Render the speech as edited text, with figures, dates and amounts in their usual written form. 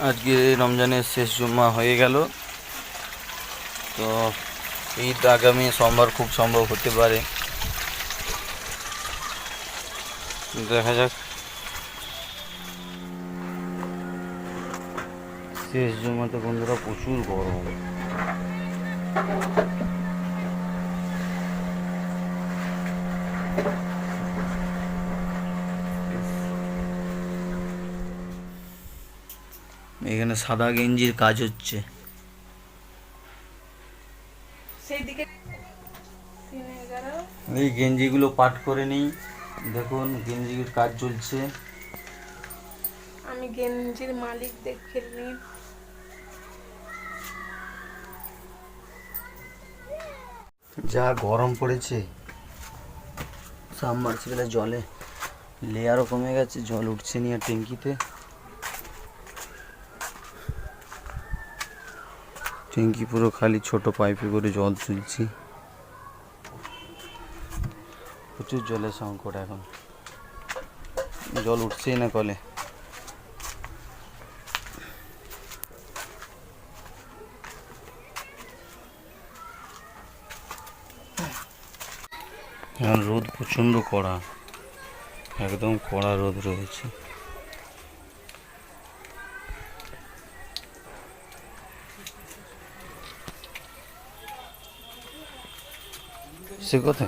আজকে রমজানের শেষ জুম্মা হয়ে গেল। তো ঈদ আগামী সোমবার খুব সম্ভব হতে পারে, দেখা যাক। শেষ জুম্মাতে বন্ধুরা প্রচুর গরম। এখানে সাদা গেঞ্জির কাজ হচ্ছে। এই গেঞ্জিগুলো পাট করে নিই, দেখুন গেঞ্জির কাজ চলছে। আমি গেঞ্জির মালিক দেখে নি। যা গরম পড়েছে, সাবমার্সিবলের জলে লেয়ারও কমে গেছে, জল উঠছে নি আর ট্যাঙ্কিতে। ট্যাঙ্কি পুরো খালি, ছোট পাইপে করে জল তুলছি। প্রচুর জলের সংকট, এখন জল উঠছেই না কলে। এখন রোদ প্রচণ্ড কড়া, একদম কড়া রোদ রয়েছে। সে কথা